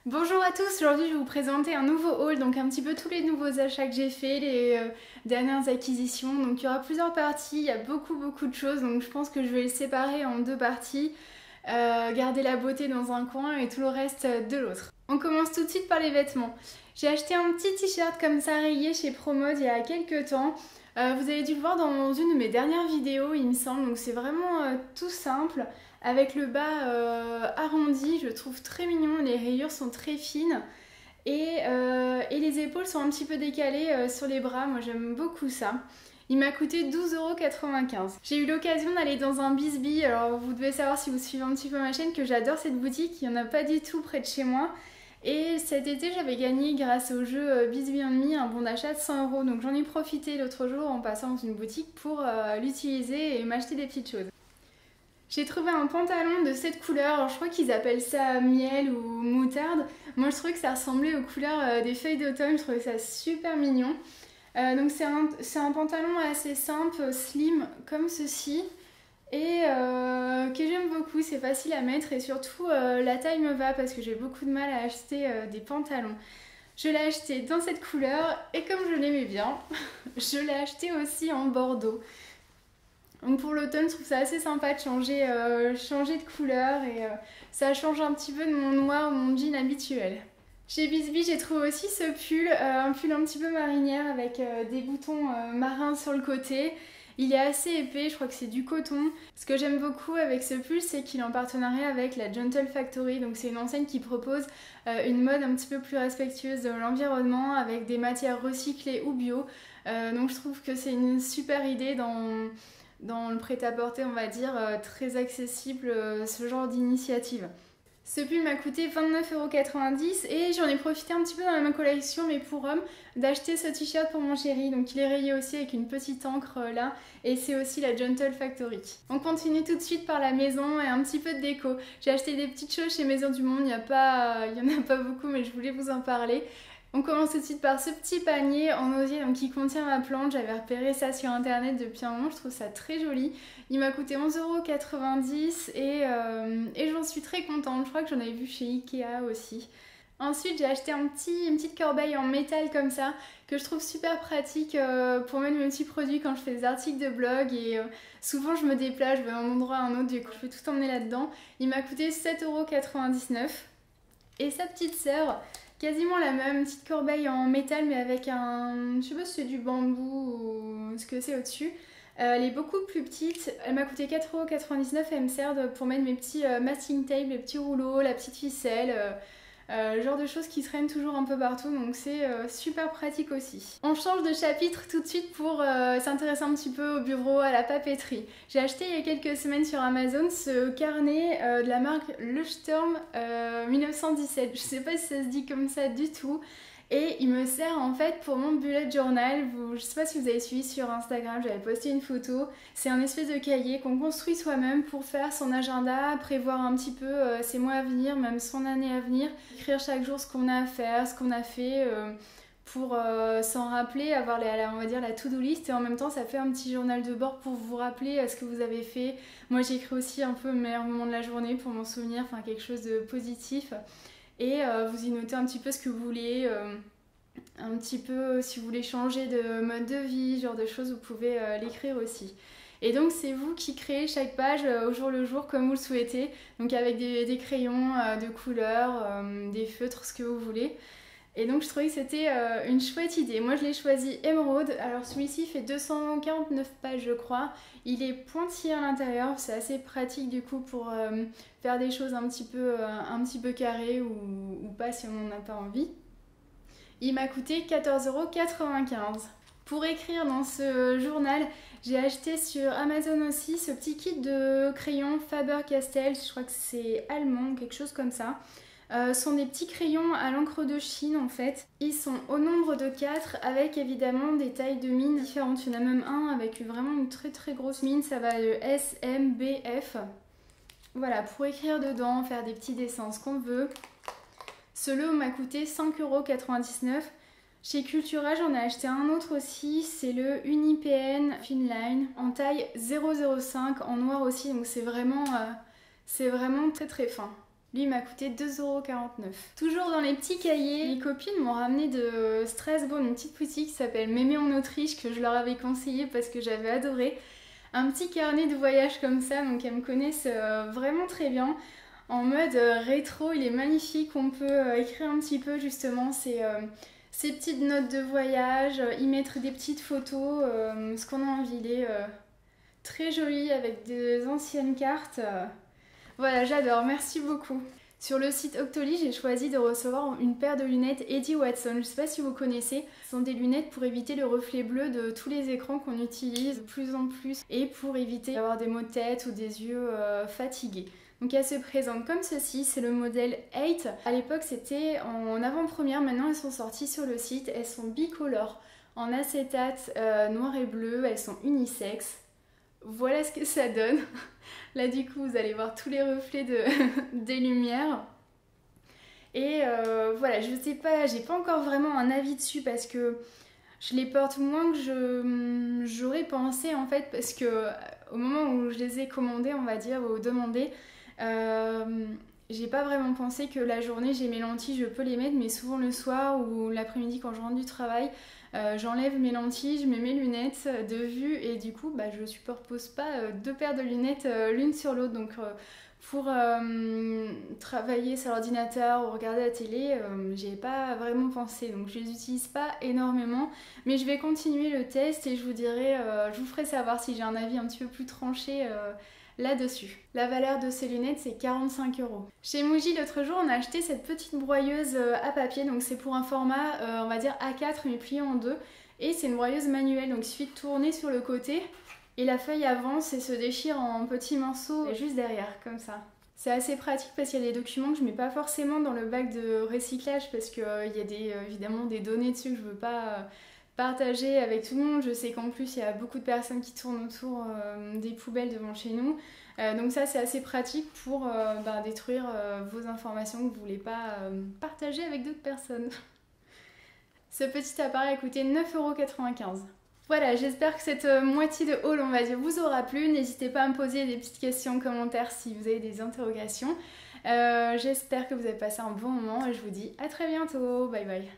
Bonjour à tous, aujourd'hui je vais vous présenter un nouveau haul, donc un petit peu tous les nouveaux achats que j'ai fait, les dernières acquisitions. Donc il y aura plusieurs parties, il y a beaucoup de choses, donc je pense que je vais les séparer en deux parties, garder la beauté dans un coin et tout le reste de l'autre. On commence tout de suite par les vêtements. J'ai acheté un petit t-shirt comme ça rayé chez Promode il y a quelques temps. Vous avez dû le voir dans une de mes dernières vidéos il me semble, donc c'est vraiment tout simple. Avec le bas arrondi, je le trouve très mignon, les rayures sont très fines et les épaules sont un petit peu décalées sur les bras, moi j'aime beaucoup ça. Il m'a coûté 12,95 €. J'ai eu l'occasion d'aller dans un Bisbee, alors vous devez savoir si vous suivez un petit peu ma chaîne que j'adore cette boutique, il n'y en a pas du tout près de chez moi. Et cet été j'avais gagné grâce au jeu Bisbee & Me un bon d'achat de 100 €, donc j'en ai profité l'autre jour en passant dans une boutique pour l'utiliser et m'acheter des petites choses. J'ai trouvé un pantalon de cette couleur, alors je crois qu'ils appellent ça miel ou moutarde. Moi je trouvais que ça ressemblait aux couleurs des feuilles d'automne, je trouvais ça super mignon. Donc c'est un pantalon assez simple, slim comme ceci et que j'aime beaucoup, c'est facile à mettre et surtout la taille me va parce que j'ai beaucoup de mal à acheter des pantalons. Je l'ai acheté dans cette couleur et comme je l'aimais bien, je l'ai acheté aussi en bordeaux. Donc pour l'automne, je trouve ça assez sympa de changer de couleur et ça change un petit peu de mon noir ou mon jean habituel. Chez Bisbee, j'ai trouvé aussi ce pull, un pull un petit peu marinière avec des boutons marins sur le côté. Il est assez épais, je crois que c'est du coton. Ce que j'aime beaucoup avec ce pull, c'est qu'il est en partenariat avec la Gentle Factory. Donc c'est une enseigne qui propose une mode un petit peu plus respectueuse de l'environnement avec des matières recyclées ou bio. Donc je trouve que c'est une super idée dans le prêt-à-porter, on va dire, très accessible, ce genre d'initiative. Ce pull m'a coûté 29,90 € et j'en ai profité un petit peu dans la même collection, mais pour hommes, d'acheter ce t-shirt pour mon chéri. Donc il est rayé aussi avec une petite encre là et c'est aussi la Gentle Factory. On continue tout de suite par la maison et un petit peu de déco. J'ai acheté des petites choses chez Maison du Monde, il y en a pas beaucoup mais je voulais vous en parler. On commence tout de suite par ce petit panier en osier donc, qui contient ma plante. J'avais repéré ça sur internet depuis un moment, je trouve ça très joli. Il m'a coûté 11,90 € et j'en suis très contente. Je crois que j'en avais vu chez Ikea aussi. Ensuite, j'ai acheté une petite corbeille en métal comme ça que je trouve super pratique pour mettre mes petits produits quand je fais des articles de blog et souvent je me déplace, je vais d'un endroit à un autre, du coup je peux tout emmener là-dedans. Il m'a coûté 7,99 € et sa petite sœur, quasiment la même, petite corbeille en métal mais avec un, je sais pas si c'est du bambou ou ce que c'est au-dessus. Elle est beaucoup plus petite, elle m'a coûté 4,99 € et elle me sert pour mettre mes petits masking tape, les petits rouleaux, la petite ficelle, le genre de choses qui traînent toujours un peu partout, donc c'est super pratique aussi. On change de chapitre tout de suite pour s'intéresser un petit peu au bureau, à la papeterie. J'ai acheté il y a quelques semaines sur Amazon ce carnet de la marque Leuchtturm 1917. Je sais pas si ça se dit comme ça du tout. Et il me sert en fait pour mon bullet journal. Je sais pas si vous avez suivi sur Instagram, j'avais posté une photo. C'est un espèce de cahier qu'on construit soi-même pour faire son agenda, prévoir un petit peu ses mois à venir, même son année à venir. Écrire chaque jour ce qu'on a à faire, ce qu'on a fait pour s'en rappeler, avoir on va dire la to-do list. Et en même temps, ça fait un petit journal de bord pour vous rappeler ce que vous avez fait. Moi, j'écris aussi un peu mes meilleurs moments de la journée pour m'en souvenir, enfin quelque chose de positif. Et vous y notez un petit peu ce que vous voulez, un petit peu si vous voulez changer de mode de vie, genre de choses, vous pouvez l'écrire aussi. Et donc c'est vous qui créez chaque page au jour le jour comme vous le souhaitez, donc avec des crayons de couleur, des feutres, ce que vous voulez. Et donc je trouvais que c'était une chouette idée. Moi je l'ai choisi émeraude. Alors celui-ci fait 249 pages je crois. Il est pointillé à l'intérieur, c'est assez pratique du coup pour faire des choses un petit peu carrées ou pas si on n'en a pas envie. Il m'a coûté 14,95 €. Pour écrire dans ce journal, j'ai acheté sur Amazon aussi ce petit kit de crayons Faber-Castell, je crois que c'est allemand, quelque chose comme ça. Ce sont des petits crayons à l'encre de Chine en fait. Ils sont au nombre de 4 avec évidemment des tailles de mine différentes. Il y en a même un avec vraiment une très grosse mine, ça va de S, M, B, F. Voilà, pour écrire dedans, faire des petits dessins, ce qu'on veut. Ce lot m'a coûté 5,99 €. Chez Cultura, j'en ai acheté un autre aussi, c'est le UniPN Finline en taille 0,05 en noir aussi, donc c'est vraiment très fin. Lui il m'a coûté 2,49 €. Toujours dans les petits cahiers, les copines m'ont ramené de Strasbourg une petite boutique qui s'appelle Mémé en Autriche que je leur avais conseillé parce que j'avais adoré. Un petit carnet de voyage comme ça, donc elles me connaissent vraiment très bien. En mode rétro, il est magnifique, on peut écrire un petit peu justement ces petites notes de voyage, y mettre des petites photos, ce qu'on a envie. Il est très joli avec des anciennes cartes. Voilà, j'adore, merci beaucoup. Sur le site Octoly, j'ai choisi de recevoir une paire de lunettes Eddie Watson. Je ne sais pas si vous connaissez, ce sont des lunettes pour éviter le reflet bleu de tous les écrans qu'on utilise de plus en plus et pour éviter d'avoir des maux de tête ou des yeux fatigués. Donc elles se présentent comme ceci, c'est le modèle 8. À l'époque c'était en avant-première, maintenant elles sont sorties sur le site. Elles sont bicolores, en acétate noir et bleu, elles sont unisexes. Voilà ce que ça donne. Là du coup vous allez voir tous les reflets des lumières. Et voilà, je sais pas, j'ai pas encore vraiment un avis dessus parce que je les porte moins que j'aurais pensé en fait, parce que au moment où je les ai commandés, on va dire, ou demandés, j'ai pas vraiment pensé que la journée j'ai mes lentilles, je peux les mettre, mais souvent le soir ou l'après-midi quand je rentre du travail, j'enlève mes lentilles, je mets mes lunettes de vue et du coup je superpose pas deux paires de lunettes l'une sur l'autre. Donc pour travailler sur l'ordinateur ou regarder la télé, j'y ai pas vraiment pensé, donc je les utilise pas énormément, mais je vais continuer le test et je vous dirai, je vous ferai savoir si j'ai un avis un petit peu plus tranché là-dessus. La valeur de ces lunettes c'est 45 €. Chez Muji l'autre jour on a acheté cette petite broyeuse à papier, donc c'est pour un format on va dire A4 mais plié en deux, et c'est une broyeuse manuelle, donc il suffit de tourner sur le côté et la feuille avance et se déchire en petits morceaux juste derrière comme ça. C'est assez pratique parce qu'il y a des documents que je mets pas forcément dans le bac de recyclage parce qu'il y a évidemment des données dessus que je veux pas partager avec tout le monde. Je sais qu'en plus il y a beaucoup de personnes qui tournent autour des poubelles devant chez nous. Donc ça c'est assez pratique pour détruire vos informations que vous voulez pas partager avec d'autres personnes. Ce petit appareil a coûté 9,95 €. Voilà, j'espère que cette moitié de haul, on va dire, vous aura plu. N'hésitez pas à me poser des petites questions en commentaire si vous avez des interrogations. J'espère que vous avez passé un bon moment et je vous dis à très bientôt. Bye bye.